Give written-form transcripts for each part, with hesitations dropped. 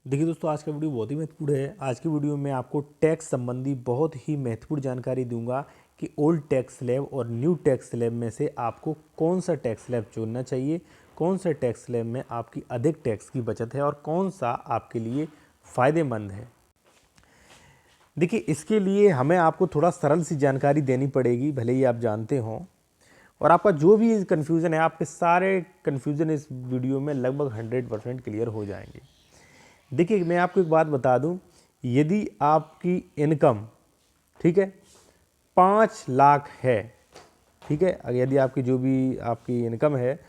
देखिए दोस्तों, आज का वीडियो बहुत ही महत्वपूर्ण है। आज की वीडियो में आपको टैक्स संबंधी बहुत ही महत्वपूर्ण जानकारी दूंगा कि ओल्ड टैक्स स्लैब और न्यू टैक्स स्लैब में से आपको कौन सा टैक्स स्लैब चुनना चाहिए, कौन सा टैक्स स्लैब में आपकी अधिक टैक्स की बचत है और कौन सा आपके लिए फ़ायदेमंद है। देखिए, इसके लिए हमें आपको थोड़ा सरल सी जानकारी देनी पड़ेगी, भले ही आप जानते हों। और आपका जो भी कन्फ्यूज़न है, आपके सारे कन्फ्यूज़न इस वीडियो में लगभग 100% क्लियर हो जाएंगे। देखिए, मैं आपको एक बात बता दूं, यदि आपकी इनकम, ठीक है, 5 लाख है, ठीक है, अगर यदि आपकी जो भी आपकी इनकम है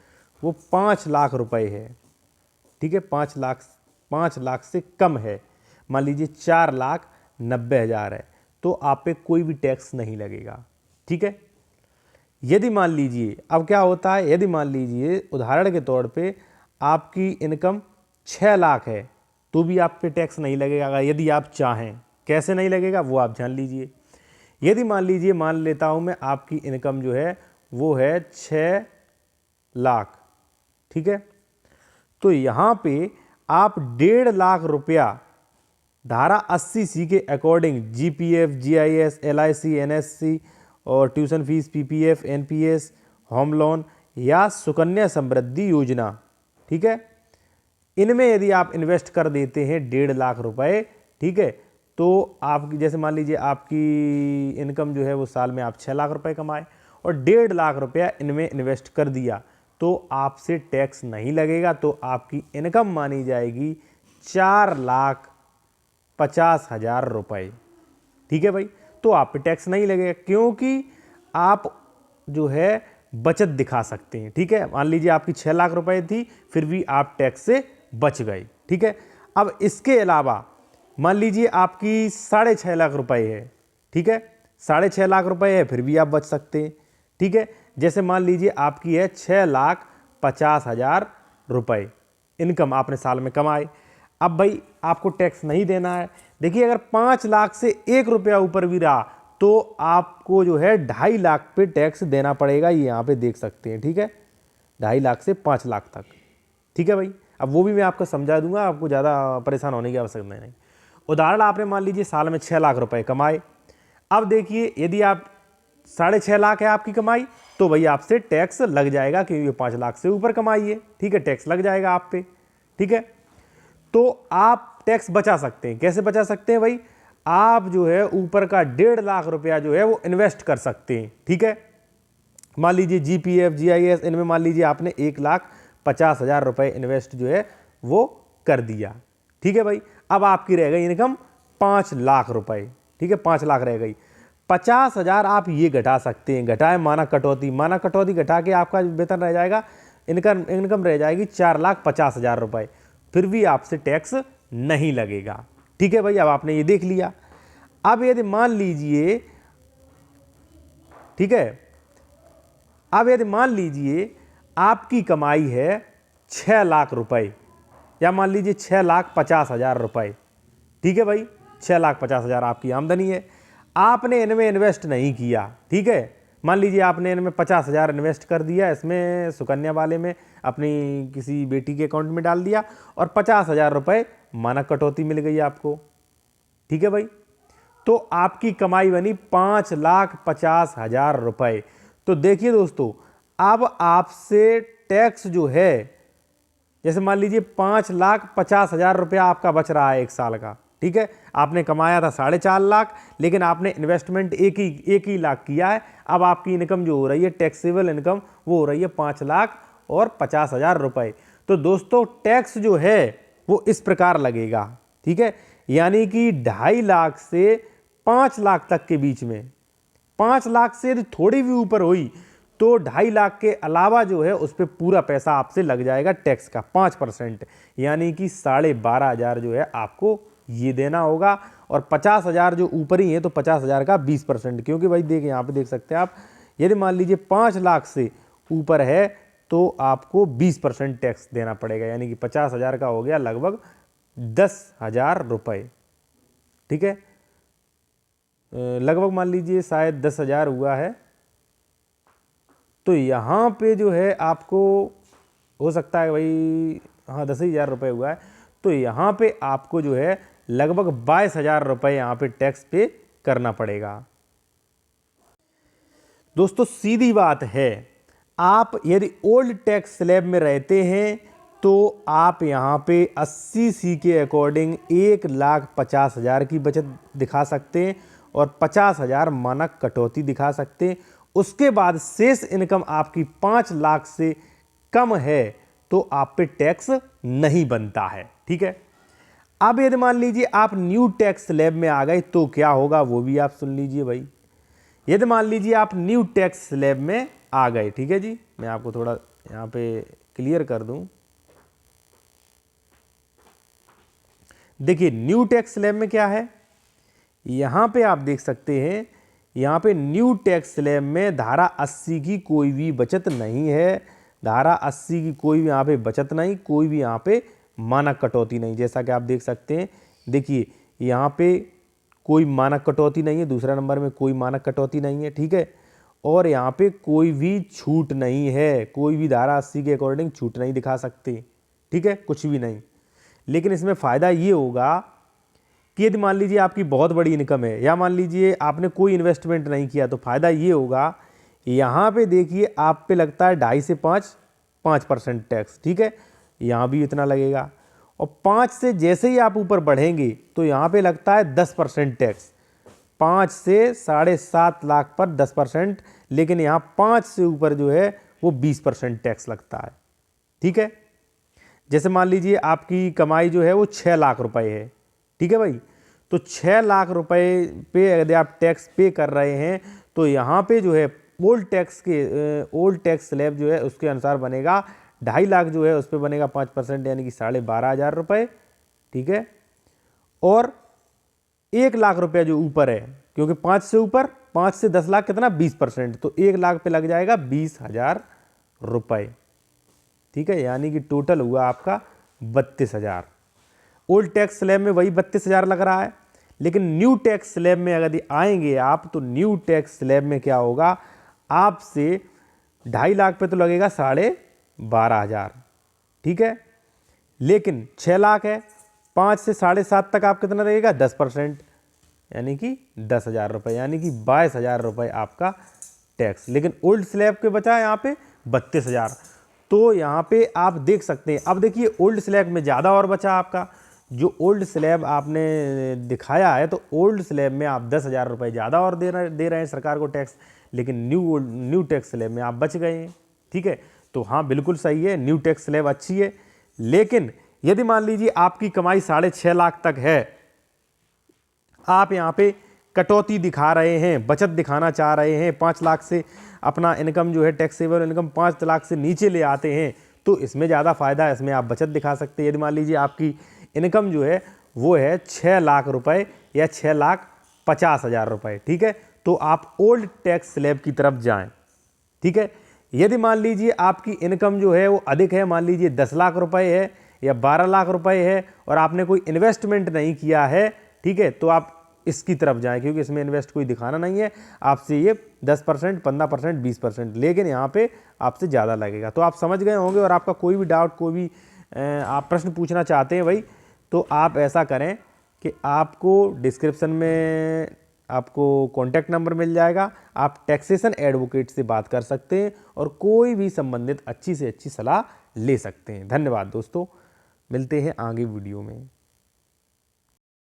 वो 5 लाख रुपए है, ठीक है, 5 लाख से कम है, मान लीजिए 4,90,000 है, तो आप पे कोई भी टैक्स नहीं लगेगा। ठीक है। यदि मान लीजिए, अब क्या होता है, यदि मान लीजिए उदाहरण के तौर पे आपकी इनकम 6 लाख है तो भी आप पे टैक्स नहीं लगेगा, यदि आप चाहें। कैसे नहीं लगेगा वो आप जान लीजिए। यदि मान लीजिए, मान लेता हूं मैं, आपकी इनकम जो है वो है 6 लाख, ठीक है, तो यहां पे आप 1.5 लाख रुपया धारा 80C के according GPF, GIS, LIC, NSC और tuition fees, PPF, NPS, home loan या सुकन्या समृद्धि योजना, ठीक है, इनमें यदि आप इन्वेस्ट कर देते हैं 1.5 लाख रुपए, ठीक है, तो आपकी, जैसे मान लीजिए आपकी इनकम जो है वो साल में आप 6 लाख रुपए कमाए और 1.5 लाख रुपया इनमें इन्वेस्ट कर दिया, तो आपसे टैक्स नहीं लगेगा। तो आपकी इनकम मानी जाएगी 4,50,000 रुपए। ठीक है भाई, तो आप पे टैक्स नहीं लगेगा क्योंकि आप जो है बचत दिखा सकते हैं। ठीक है, मान लीजिए आपकी 6 लाख रुपए थी, फिर भी आप टैक्स से बच गए। ठीक है, अब इसके अलावा मान लीजिए आपकी 6.5 लाख रुपए है, ठीक है, 6.5 लाख रुपए है, फिर भी आप बच सकते हैं। ठीक है, जैसे मान लीजिए आपकी है 6,50,000 रुपए इनकम आपने साल में कमाए। अब भाई आपको टैक्स नहीं देना है। देखिए, अगर 5 लाख से 1 रुपया ऊपर भी रहा तो आपको जो है 2.5 लाख पे टैक्स देना पड़ेगा, ये यहाँ पे देख सकते हैं। ठीक है, 2.5 लाख से 5 लाख तक। ठीक है भाई, अब वो भी मैं आपको समझा दूंगा, आपको ज़्यादा परेशान होने की आवश्यकता नहीं। उदाहरण, आपने मान लीजिए साल में 6 लाख रुपए कमाए। अब देखिए, यदि आप 6.5 लाख है आपकी कमाई, तो भाई आपसे टैक्स लग जाएगा क्योंकि 5 लाख से ऊपर कमाई है। ठीक है, टैक्स लग जाएगा आप पे। ठीक है, तो आप टैक्स बचा सकते हैं। कैसे बचा सकते हैं भाई? आप जो है ऊपर का 1.5 लाख रुपया जो है वो इन्वेस्ट कर सकते हैं। ठीक है, मान लीजिए जीपीएफ, जीआईएस, इनमें मान लीजिए आपने 1,50,000 रुपए इन्वेस्ट जो है वो कर दिया। ठीक है भाई, अब आपकी रह गई इनकम 5 लाख रुपए। ठीक है, 5 लाख रह गई। 50,000 आप ये घटा सकते हैं, घटाए माना कटौती घटा के आपका वेतन रह जाएगा, इनकम रह जाएगी 4,50,000 रुपए, फिर भी आपसे टैक्स नहीं लगेगा। ठीक है भाई, अब आपने ये देख लिया। अब यदि मान लीजिए, ठीक है, अब यदि मान लीजिए आपकी कमाई है 6 लाख रुपए, या मान लीजिए 6,50,000 रुपए। ठीक है भाई, 6,50,000 आपकी आमदनी है, आपने इनमें इन्वेस्ट नहीं किया। ठीक है, मान लीजिए आपने इनमें 50,000 इन्वेस्ट कर दिया, इसमें सुकन्या वाले में अपनी किसी बेटी के अकाउंट में डाल दिया और 50,000 रुपए मानक कटौती मिल गई आपको। ठीक है भाई, तो आपकी कमाई बनी 5,50,000 रुपए। तो देखिए दोस्तों, अब आपसे टैक्स जो है, जैसे मान लीजिए 5,50,000 रुपया आपका बच रहा है एक साल का। ठीक है, आपने कमाया था 4.5 लाख, लेकिन आपने इन्वेस्टमेंट एक ही लाख किया है। अब आपकी इनकम जो हो रही है, टैक्सेबल इनकम, वो हो रही है 5,50,000 रुपए। तो दोस्तों, टैक्स जो है वो इस प्रकार लगेगा। ठीक है, यानी कि 2.5 लाख से 5 लाख तक के बीच में, 5 लाख से यदि थोड़ी भी ऊपर हुई तो 2.5 लाख के अलावा जो है उस पर पूरा पैसा आपसे लग जाएगा टैक्स का 5%, यानी कि 12,500 जो है आपको ये देना होगा। और 50,000 जो ऊपर ही है तो 50,000 का 20%, क्योंकि भाई देखिए यहाँ पे देख सकते हैं आप, यदि मान लीजिए 5 लाख से ऊपर है तो आपको 20% टैक्स देना पड़ेगा, यानी कि 50,000 का हो गया लगभग 10,000 रुपये। ठीक है, लगभग मान लीजिए शायद 10,000 हुआ है। तो यहाँ पे जो है आपको हो सकता है भाई, हाँ 10,000 रुपये हुआ है। तो यहाँ पे आपको जो है लगभग 22,000 रुपये यहाँ पे टैक्स पे करना पड़ेगा। दोस्तों सीधी बात है, आप यदि ओल्ड टैक्स स्लैब में रहते हैं तो आप यहाँ पे 80C के अकॉर्डिंग 1,50,000 की बचत दिखा सकते हैं और 50,000 मानक कटौती दिखा सकते हैं। उसके बाद शेष इनकम आपकी 5 लाख से कम है तो आप पे टैक्स नहीं बनता है। ठीक है, अब यदि मान लीजिए आप न्यू टैक्स स्लैब में आ गए तो क्या होगा वो भी आप सुन लीजिए भाई। यदि मान लीजिए आप न्यू टैक्स स्लैब में आ गए, ठीक है जी, मैं आपको थोड़ा यहाँ पे क्लियर कर दूं। देखिए न्यू टैक्स स्लैब में क्या है, यहाँ पे आप देख सकते हैं, यहाँ पे न्यू टैक्स स्लैब में धारा 80 की कोई भी बचत नहीं है। धारा 80 की कोई भी यहाँ पे बचत नहीं, कोई भी यहाँ पे मानक कटौती नहीं, जैसा कि आप देख सकते हैं। देखिए यहाँ पे कोई मानक कटौती नहीं है, दूसरा नंबर में कोई मानक कटौती नहीं है। ठीक है, और यहाँ पे कोई भी छूट नहीं है, कोई भी धारा 80 के अकॉर्डिंग छूट नहीं दिखा सकते। ठीक है, कुछ भी नहीं। लेकिन इसमें फ़ायदा ये होगा कि यदि मान लीजिए आपकी बहुत बड़ी इनकम है या मान लीजिए आपने कोई इन्वेस्टमेंट नहीं किया तो फ़ायदा ये होगा, यहाँ पे देखिए आप पे लगता है 2.5 से 5% टैक्स। ठीक है, यहाँ भी इतना लगेगा और 5 से जैसे ही आप ऊपर बढ़ेंगे तो यहाँ पे लगता है 10% टैक्स। 5 से 7.5 लाख पर 10%, लेकिन यहाँ 5 से ऊपर जो है वो 20% टैक्स लगता है। ठीक है, जैसे मान लीजिए आपकी कमाई जो है वो 6 लाख रुपए है। ठीक है भाई, तो 6 लाख रुपए पे यदि आप टैक्स पे कर रहे हैं तो यहाँ पे जो है ओल्ड टैक्स स्लैब जो है उसके अनुसार बनेगा 2.5 लाख जो है उस पर बनेगा 5%, यानी कि 12,500 रुपये। ठीक है, और 1 लाख रुपया जो ऊपर है, क्योंकि 5 से ऊपर 5 से 10 लाख कितना 20%, तो 1 लाख पे लग जाएगा 20,000 रुपये। ठीक है, यानी कि टोटल हुआ आपका 32,000। ओल्ड टैक्स स्लैब में वही 32,000 लग रहा है, लेकिन न्यू टैक्स स्लैब में अगर आएंगे आप तो न्यू टैक्स स्लैब में क्या होगा, आपसे 2.5 लाख पे तो लगेगा 12,500। ठीक है, लेकिन 6 लाख है, 5 से 7.5 तक आप कितना लगेगा 10%, यानी कि 10,000 रुपये, यानी कि 22,000 रुपये आपका टैक्स। लेकिन ओल्ड स्लैब के बचा यहाँ पे 32,000। तो यहाँ पे आप देख सकते हैं, अब देखिए ओल्ड स्लैब में ज़्यादा और बचा आपका। जो ओल्ड स्लैब आपने दिखाया है तो ओल्ड स्लैब में आप 10,000 रुपये ज़्यादा और दे रहे हैं सरकार को टैक्स, लेकिन न्यू टैक्स स्लैब में आप बच गए हैं। ठीक है, तो हाँ बिल्कुल सही है, न्यू टैक्स स्लैब अच्छी है। लेकिन यदि मान लीजिए आपकी कमाई 6.5 लाख तक है, आप यहाँ पे कटौती दिखा रहे हैं, बचत दिखाना चाह रहे हैं, 5 लाख से अपना इनकम जो है टैक्सेबल इनकम 5 लाख से नीचे ले आते हैं, तो इसमें ज़्यादा फ़ायदा है, इसमें आप बचत दिखा सकते हैं। यदि मान लीजिए आपकी इनकम जो है वो है 6 लाख रुपए या 6,50,000 रुपये। ठीक है, तो आप ओल्ड टैक्स स्लैब की तरफ जाएं। ठीक है, यदि मान लीजिए आपकी इनकम जो है वो अधिक है, मान लीजिए 10 लाख रुपए है या 12 लाख रुपए है और आपने कोई इन्वेस्टमेंट नहीं किया है, ठीक है, तो आप इसकी तरफ जाएं, क्योंकि इसमें इन्वेस्ट कोई दिखाना नहीं है आपसे। ये 10%, 15%, 20%, लेकिन यहाँ पे आपसे ज़्यादा लगेगा। तो आप समझ गए होंगे, और आपका कोई भी डाउट, कोई भी आप प्रश्न पूछना चाहते हैं भाई, तो आप ऐसा करें कि आपको डिस्क्रिप्शन में आपको कॉन्टैक्ट नंबर मिल जाएगा, आप टैक्सेशन एडवोकेट से बात कर सकते हैं और कोई भी संबंधित अच्छी से अच्छी सलाह ले सकते हैं। धन्यवाद दोस्तों, मिलते हैं आगे वीडियो में।